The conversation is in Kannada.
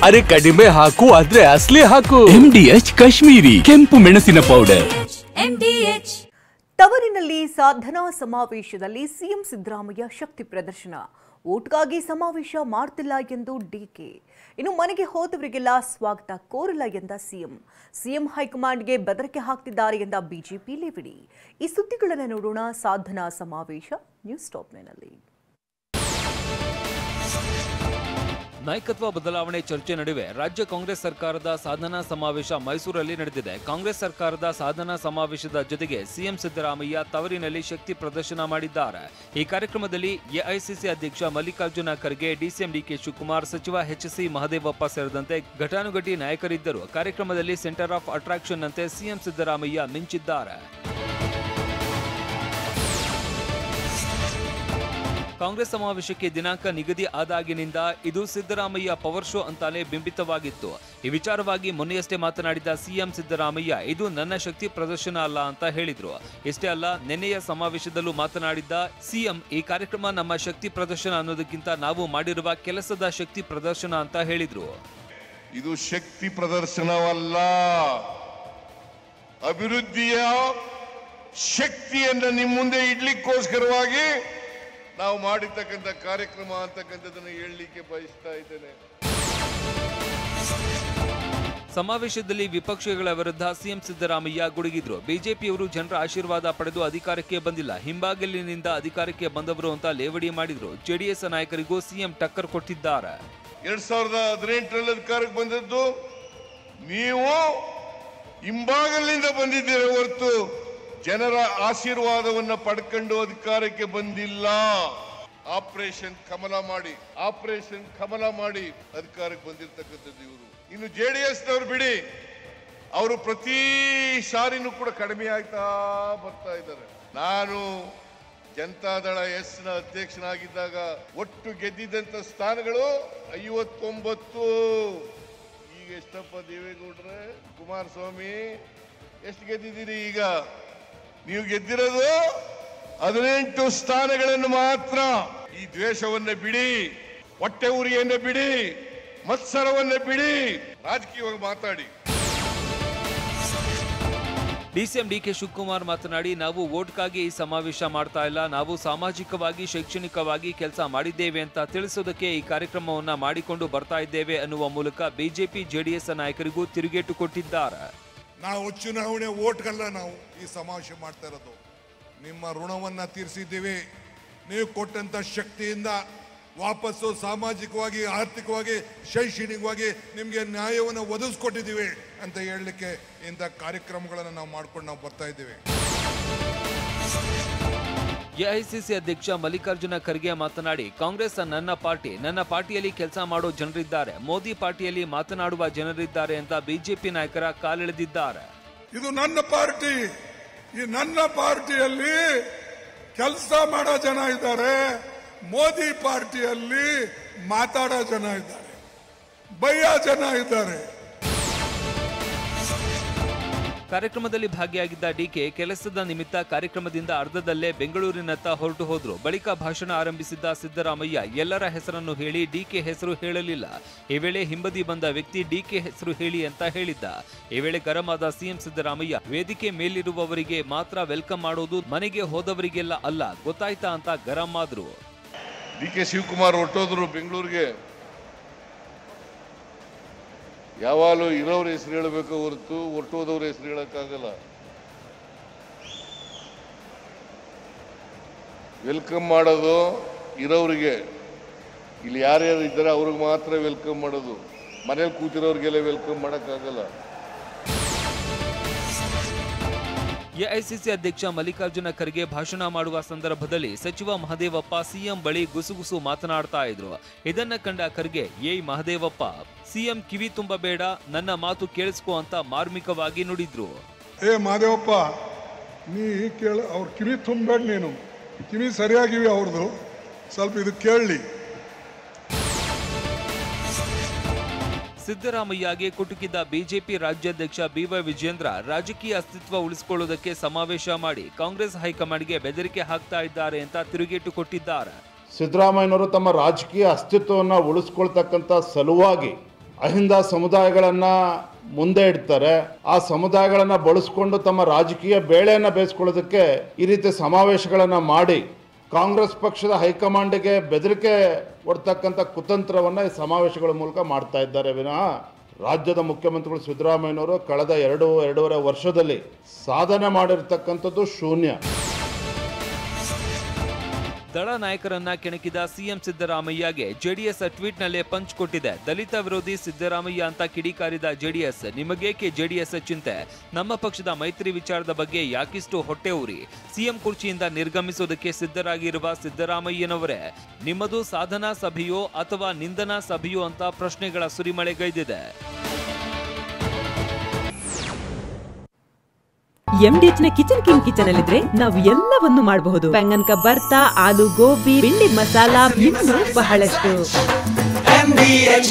ಅರೆ ಕಡಿಮೆ ಹಾಕು ಆದ್ರೆ ಅಸಲಿ ಹಾಕು. MDH ಕಾಶ್ಮೀರಿ ಕೆಂಪು ಮೆಣಸಿನ ಪೌಡರ್. MDH. ತವರಿನಲ್ಲಿ ಸಾಧನಾ ಸಮಾವೇಶದಲ್ಲಿ ಸಿಎಂ ಸಿದ್ದರಾಮಯ್ಯ ಶಕ್ತಿ ಪ್ರದರ್ಶನ. ಓಟ್ಗಾಗಿ ಸಮಾವೇಶ ಮಾಡ್ತಿಲ್ಲ ಎಂದು ಡಿಕೆ. ಇನ್ನು ಮನೆಗೆ ಹೋದವರಿಗೆಲ್ಲ ಸ್ವಾಗತ ಕೋರಲ್ಲ ಎಂದ ಸಿಎಂ ಹೈಕಮಾಂಡ್ಗೆ ಬೆದರಿಕೆ ಹಾಕ್ತಿದ್ದಾರೆ ಎಂದ ಬಿಜೆಪಿ ಲೇವಡಿ. ಈ ಸುದ್ದಿಗಳನ್ನು ನೋಡೋಣ ಸಾಧನಾ ಸಮಾವೇಶ ನ್ಯೂಸ್ ಟಾಪ್ನಲ್ಲಿ. ನಾಯಕತ್ವ ಬದಲಾವಣೆ ಚರ್ಚೆ ನಡುವೆ ರಾಜ್ಯ ಕಾಂಗ್ರೆಸ್ ಸರ್ಕಾರದ ಸಾಧನಾ ಸಮಾವೇಶ ಮೈಸೂರಲ್ಲಿ ನಡೆದಿದೆ. ಕಾಂಗ್ರೆಸ್ ಸರ್ಕಾರದ ಸಾಧನಾ ಸಮಾವೇಶದ ಜೊತೆಗೆ ಸಿಎಂ ಸಿದ್ದರಾಮಯ್ಯ ತವರಿನಲ್ಲಿ ಶಕ್ತಿ ಪ್ರದರ್ಶನ ಮಾಡಿದ್ದಾರೆ. ಈ ಕಾರ್ಯಕ್ರಮದಲ್ಲಿ ಎಐಸಿಸಿ ಅಧ್ಯಕ್ಷ ಮಲ್ಲಿಕಾರ್ಜುನ ಖರ್ಗೆ, ಡಿಸಿಎಂ ಡಿಕೆ ಶಿವಕುಮಾರ್, ಸಚಿವ ಎಚ್ಸಿ ಮಹದೇವಪ್ಪ ಸೇರಿದಂತೆ ಘಟಾನುಘಟಿ ನಾಯಕರಿದ್ದರು. ಕಾರ್ಯಕ್ರಮದಲ್ಲಿ ಸೆಂಟರ್ ಆಫ್ ಅಟ್ರಾಕ್ಷನ್ ಅಂತೆ ಸಿಎಂ ಸಿದ್ದರಾಮಯ್ಯ ಮಿಂಚಿದ್ದಾರೆ. ಕಾಂಗ್ರೆಸ್ ಸಮಾವೇಶಕ್ಕೆ ದಿನಾಂಕ ನಿಗದಿ ಆದಾಗಿನಿಂದ ಇದು ಸಿದ್ದರಾಮಯ್ಯ ಪವರ್ ಶೋ ಅಂತಾನೆ ಬಿಂಬಿತವಾಗಿತ್ತು. ಈ ವಿಚಾರವಾಗಿ ಮೊನ್ನೆಯಷ್ಟೇ ಮಾತನಾಡಿದ ಸಿಎಂ ಸಿದ್ದರಾಮಯ್ಯ, ಇದು ನನ್ನ ಶಕ್ತಿ ಪ್ರದರ್ಶನ ಅಲ್ಲ ಅಂತ ಹೇಳಿದ್ರು. ಇಷ್ಟೇ ಅಲ್ಲ, ನಿನ್ನೆಯ ಸಮಾವೇಶದಲ್ಲೂ ಮಾತನಾಡಿದ್ದ ಸಿಎಂ, ಈ ಕಾರ್ಯಕ್ರಮ ನಮ್ಮ ಶಕ್ತಿ ಪ್ರದರ್ಶನ ಅನ್ನೋದಕ್ಕಿಂತ ನಾವು ಮಾಡಿರುವ ಕೆಲಸದ ಶಕ್ತಿ ಪ್ರದರ್ಶನ ಅಂತ ಹೇಳಿದ್ರು. ಇದು ಶಕ್ತಿ ಪ್ರದರ್ಶನವಲ್ಲ, ಅಭಿವೃದ್ಧಿಯ ಶಕ್ತಿಯನ್ನು ನಿಮ್ಮ ಮುಂದೆ ಇಡ್ಲಿಕ್ಕೋಸ್ಕರವಾಗಿ ನಾವು ಮಾಡಿರ್ತಕ್ಕಂಥ ಕಾರ್ಯಕ್ರಮ ಅಂತಕ್ಕಂಥದ್ದನ್ನು ಹೇಳಲಿಕ್ಕೆ ಬಯಸ್ತಾ ಇದ್ದೇನೆ. ಸಮಾವೇಶದಲ್ಲಿ ವಿಪಕ್ಷಗಳ ವಿರುದ್ಧ ಸಿಎಂ ಸಿದ್ದರಾಮಯ್ಯ ಗುಡುಗಿದ್ರು. ಬಿಜೆಪಿಯವರು ಜನರ ಆಶೀರ್ವಾದ ಪಡೆದು ಅಧಿಕಾರಕ್ಕೆ ಬಂದಿಲ್ಲ, ಹಿಂಬಾಗಿಲಿನಿಂದ ಅಧಿಕಾರಕ್ಕೆ ಬಂದವರು ಅಂತ ಲೇವಡಿ ಮಾಡಿದ್ರು. ಜೆಡಿಎಸ್ ನಾಯಕರಿಗೂ ಸಿಎಂ ಟಕ್ಕರ್ ಕೊಟ್ಟಿದ್ದಾರೆ. 2018ರಲ್ಲಿ ಅಧಿಕಾರಕ್ಕೆ ಬಂದದ್ದು ನೀವು ಹಿಂಬಾಗಿಲಿನಿಂದ ಬಂದಿದ್ದೀರ ಹೊರತು ಜನರ ಆಶೀರ್ವಾದವನ್ನ ಪಡ್ಕೊಂಡು ಅಧಿಕಾರಕ್ಕೆ ಬಂದಿಲ್ಲ. ಆಪರೇಷನ್ ಕಮಲ ಮಾಡಿ ಅಧಿಕಾರಕ್ಕೆ ಬಂದಿರತಕ್ಕಂಥದ್ದು ಇವರು. ಇನ್ನು ಜೆಡಿಎಸ್ನವ್ರು ಬಿಡಿ, ಅವರು ಪ್ರತಿ ಸಾರಿನೂ ಕೂಡ ಕಡಿಮೆ ಆಗ್ತಾ ಬರ್ತಾ ಇದ್ದಾರೆ. ನಾನು ಜನತಾದಳ ಎಸ್ನ ಅಧ್ಯಕ್ಷನಾಗಿದ್ದಾಗ ಒಟ್ಟು ಗೆದ್ದಿದ್ದಂತ ಸ್ಥಾನಗಳು 59. ಈಗ ಎಷ್ಟಪ್ಪ ದೇವೇಗೌಡ್ರೆ, ಕುಮಾರಸ್ವಾಮಿ ಎಷ್ಟು ಗೆದ್ದಿದ್ದೀರಿ? ಈಗ ನೀವು ಗೆದ್ದಿರೋದು 18 ಸ್ಥಾನಗಳನ್ನು ಮಾತ್ರ. ಈ ದ್ವೇಷವನ್ನ ಬಿಡಿ, ಹೊಟ್ಟೆ ಉರಿಯನ್ನ ಬಿಡಿ, ಮತ್ಸರವನ್ನ ಬಿಡಿ, ರಾಜಕೀಯವಾಗಿ ಮಾತಾಡಿ. ಡಿಸಿಎಂ ಡಿಕೆ ಶಿವಕುಮಾರ್ ಮಾತನಾಡಿ, ನಾವು ವೋಟ್ಗಾಗಿ ಈ ಸಮಾವೇಶ ಮಾಡ್ತಾ ಇಲ್ಲ, ನಾವು ಸಾಮಾಜಿಕವಾಗಿ ಶೈಕ್ಷಣಿಕವಾಗಿ ಕೆಲಸ ಮಾಡಿದ್ದೇವೆ ಅಂತ ತಿಳಿಸೋದಕ್ಕೆ ಈ ಕಾರ್ಯಕ್ರಮವನ್ನ ಮಾಡಿಕೊಂಡು ಬರ್ತಾ ಇದ್ದೇವೆ ಅನ್ನುವ ಮೂಲಕ ಬಿಜೆಪಿ ಜೆಡಿಎಸ್ ನಾಯಕರಿಗೂ ತಿರುಗೇಟು ಕೊಟ್ಟಿದ್ದಾರೆ. ನಾವು ಚುನಾವಣೆ ಓಟ್ಗಲ್ಲ ನಾವು ಈ ಸಮಾವೇಶ ಮಾಡ್ತಾ ಇರೋದು. ನಿಮ್ಮ ಋಣವನ್ನ ತೀರಿಸಿದ್ದೀವಿ. ನೀವು ಕೊಟ್ಟಂತ ಶಕ್ತಿಯಿಂದ ವಾಪಸ್ಸು ಸಾಮಾಜಿಕವಾಗಿ, ಆರ್ಥಿಕವಾಗಿ, ಶೈಕ್ಷಣಿಕವಾಗಿ ನಿಮಗೆ ನ್ಯಾಯವನ್ನು ಒದಗಿಸ್ಕೊಟ್ಟಿದ್ದೀವಿ ಅಂತ ಹೇಳಲಿಕ್ಕೆ ಇಂಥ ಕಾರ್ಯಕ್ರಮಗಳನ್ನು ನಾವು ಮಾಡ್ಕೊಂಡು ನಾವು ಬರ್ತಾ ಇದ್ದೀವಿ. ಎಐಸಿಸಿ ಅಧ್ಯಕ್ಷ ಮಲ್ಲಿಕಾರ್ಜುನ ಖರ್ಗೆ ಮಾತನಾಡಿ, ಕಾಂಗ್ರೆಸ್ ನನ್ನ ಪಾರ್ಟಿ, ನನ್ನ ಪಾರ್ಟಿಯಲ್ಲಿ ಕೆಲಸ ಮಾಡೋ ಜನರಿದ್ದಾರೆ, ಮೋದಿ ಪಾರ್ಟಿಯಲ್ಲಿ ಮಾತನಾಡುವ ಜನರಿದ್ದಾರೆ ಅಂತ ಬಿಜೆಪಿ ನಾಯಕರ ಕಾಲೆಳೆದಿದ್ದಾರೆ. ಇದು ನನ್ನ ಪಾರ್ಟಿ, ಈ ನನ್ನ ಪಾರ್ಟಿಯಲ್ಲಿ ಕೆಲಸ ಮಾಡೋ ಜನ ಇದ್ದಾರೆ, ಮೋದಿ ಪಾರ್ಟಿಯಲ್ಲಿ ಮಾತಾಡೋ ಜನ ಇದ್ದಾರೆ, ಬಯ್ಯೋ ಜನ ಇದ್ದಾರೆ. ಕಾರ್ಯಕ್ರಮದಲ್ಲಿ ಭಾಗಿಯಾಗಿದ್ದ ಡಿಕೆ ಕೆಲಸದ ನಿಮಿತ್ತ ಕಾರ್ಯಕ್ರಮದಿಂದ ಅರ್ಧದಲ್ಲೇ ಬೆಂಗಳೂರಿನತ್ತ ಹೊರಟು ಹೋದ್ರು. ಬಳಿಕ ಭಾಷಣ ಆರಂಭಿಸಿದ್ದ ಸಿದ್ದರಾಮಯ್ಯ ಎಲ್ಲರ ಹೆಸರನ್ನು ಹೇಳಿ ಡಿಕೆ ಹೆಸರು ಹೇಳಲಿಲ್ಲ. ಈ ವೇಳೆ ಹಿಂಬದಿ ಬಂದ ವ್ಯಕ್ತಿ ಡಿಕೆ ಹೆಸರು ಹೇಳಿ ಅಂತ ಹೇಳಿದ್ದ. ಈ ವೇಳೆ ಗರಂ ಆದ ಸಿಎಂ ಸಿದ್ದರಾಮಯ್ಯ, ವೇದಿಕೆ ಮೇಲಿರುವವರಿಗೆ ಮಾತ್ರ ವೆಲ್ಕಮ್ ಮಾಡೋದು, ಮನೆಗೆ ಹೋದವರಿಗೆಲ್ಲ ಅಲ್ಲ, ಗೊತ್ತಾಯ್ತಾ ಅಂತ ಗರಂ ಆದ್ರು. ಡಿಕೆ ಶಿವಕುಮಾರ್ ಹೊರಟೋದ್ರು ಬೆಂಗಳೂರಿಗೆ. ಯಾವಾಗಲೂ ಇರೋರ ಹೆಸರು ಹೇಳಬೇಕು ಹೊರತು ಹೊರಟೋದವ್ರ ಹೆಸರು ಹೇಳಕ್ಕಾಗಲ್ಲ. ವೆಲ್ಕಮ್ ಮಾಡೋದು ಇರೋರಿಗೆ, ಇಲ್ಲಿ ಯಾರ್ಯಾರು ಇದ್ದಾರೆ ಅವ್ರಿಗೆ ಮಾತ್ರ ವೆಲ್ಕಮ್ ಮಾಡೋದು, ಮನೇಲಿ ಕೂತಿರೋರಿಗೆಲ್ಲ ವೆಲ್ಕಮ್ ಮಾಡೋಕ್ಕಾಗಲ್ಲ. ಎಐಸಿಸಿ ಅಧ್ಯಕ್ಷ ಮಲ್ಲಿಕಾರ್ಜುನ ಖರ್ಗೆ ಭಾಷಣ ಮಾಡುವ ಸಂದರ್ಭದಲ್ಲಿ ಸಚಿವ ಮಹದೇವಪ್ಪ ಸಿಎಂ ಬಳಿ ಗುಸುಗುಸು ಮಾತನಾಡ್ತಾ ಇದ್ರು. ಇದನ್ನ ಕಂಡ ಖರ್ಗೆ, ಏಯ್ ಮಹದೇವಪ್ಪ, ಸಿಎಂ ಕಿವಿ ತುಂಬಬೇಡ, ನನ್ನ ಮಾತು ಕೇಳಿಸ್ಕೊ ಅಂತ ಮಾರ್ಮಿಕವಾಗಿ ನುಡಿದ್ರು. ಏ ಮಹದೇವಪ್ಪ, ನೀ ಅವ್ರ ಕಿವಿ ತುಂಬಬೇಡ, ನೀನು ಕಿವಿ ಸರಿಯಾಗಿವಿ ಅವ್ರದ್ದು, ಸ್ವಲ್ಪ ಇದು ಕೇಳಲಿ. ಸಿದ್ದರಾಮಯ್ಯಗೆ ಕುಟುಕಿದ ಬಿಜೆಪಿ ರಾಜ್ಯಾಧ್ಯಕ್ಷ ಬಿವೈ ವಿಜೇಂದ್ರ ರಾಜಕೀಯ ಅಸ್ತಿತ್ವ ಉಳಿಸಿಕೊಳ್ಳುವುದಕ್ಕೆ ಸಮಾವೇಶ ಮಾಡಿ ಕಾಂಗ್ರೆಸ್ ಹೈಕಮಾಂಡ್ಗೆ ಬೆದರಿಕೆ ಹಾಕ್ತಾ ಇದ್ದಾರೆ ಅಂತ ತಿರುಗೇಟು ಕೊಟ್ಟಿದ್ದಾರೆ. ಸಿದ್ದರಾಮಯ್ಯನವರು ತಮ್ಮ ರಾಜಕೀಯ ಅಸ್ತಿತ್ವವನ್ನು ಉಳಿಸ್ಕೊಳ್ತಕ್ಕಂಥ ಸಲುವಾಗಿ ಅಹಿಂದ ಸಮುದಾಯಗಳನ್ನು ಮುಂದೆ ಇಡ್ತಾರೆ. ಆ ಸಮುದಾಯಗಳನ್ನು ಬಳಸ್ಕೊಂಡು ತಮ್ಮ ರಾಜಕೀಯ ಬೇಳೆಯನ್ನು ಬೇಯಿಸ್ಕೊಳ್ಳೋದಕ್ಕೆ ಈ ರೀತಿ ಸಮಾವೇಶಗಳನ್ನು ಮಾಡಿ ಕಾಂಗ್ರೆಸ್ ಪಕ್ಷದ ಹೈಕಮಾಂಡ್ಗೆ ಬೆದರಿಕೆ ಕೊಡ್ತಕ್ಕಂಥ ಕುತಂತ್ರವನ್ನು ಈ ಸಮಾವೇಶಗಳ ಮೂಲಕ ಮಾಡ್ತಾ ಇದ್ದಾರೆ ವಿನಃ ರಾಜ್ಯದ ಮುಖ್ಯಮಂತ್ರಿಗಳು ಸಿದ್ದರಾಮಯ್ಯನವರು ಕಳೆದ ಎರಡೂವರೆ ವರ್ಷದಲ್ಲಿ ಸಾಧನೆ ಮಾಡಿರ್ತಕ್ಕಂಥದ್ದು ಶೂನ್ಯ. ದಳ ನಾಯಕರನ್ನ ಕೆಣಕಿದ ಸಿಎಂ ಸಿದ್ದರಾಮಯ್ಯಗೆ ಜೆಡಿಎಸ್ ಟ್ವೀಟ್ನಲ್ಲೇ ಪಂಚ್ ಕೊಟ್ಟಿದೆ. ದಲಿತ ವಿರೋಧಿ ಸಿದ್ದರಾಮಯ್ಯ ಅಂತ ಕಿಡಿಕಾರಿದ ಜೆಡಿಎಸ್, ನಿಮಗೇಕೆ ಜೆಡಿಎಸ್ ಚಿಂತೆ? ನಮ್ಮ ಪಕ್ಷದ ಮೈತ್ರಿ ವಿಚಾರದ ಬಗ್ಗೆ ಯಾಕಿಷ್ಟು ಹೊಟ್ಟೆ ಉರಿ? ಸಿಎಂ ಕುರ್ಚಿಯಿಂದ ನಿರ್ಗಮಿಸೋದಕ್ಕೆ ಸಿದ್ಧರಾಗಿರುವ ಸಿದ್ದರಾಮಯ್ಯನವರೇ, ನಿಮ್ಮದು ಸಾಧನಾ ಸಭೆಯೋ ಅಥವಾ ನಿಂದನಾ ಸಭೆಯೋ ಅಂತ ಪ್ರಶ್ನೆಗಳ ಸುರಿಮಳೆಗೈದಿದೆ. MDH ನ ಕಿಚನ್ ಕಿಂಗ್ ಕಿಚನ್ ಅಲ್ಲಿದ್ರೆ ನಾವು ಎಲ್ಲವನ್ನು ಮಾಡಬಹುದು. ಬೆಂಗನ್ ಕಾ ಬರ್ತಾ, ಆಲೂ ಗೋಬಿ, ಭಿಂಡಿ ಮಸಾಲಾ, ಇನ್ನೂ ಬಹಳಷ್ಟು. MDH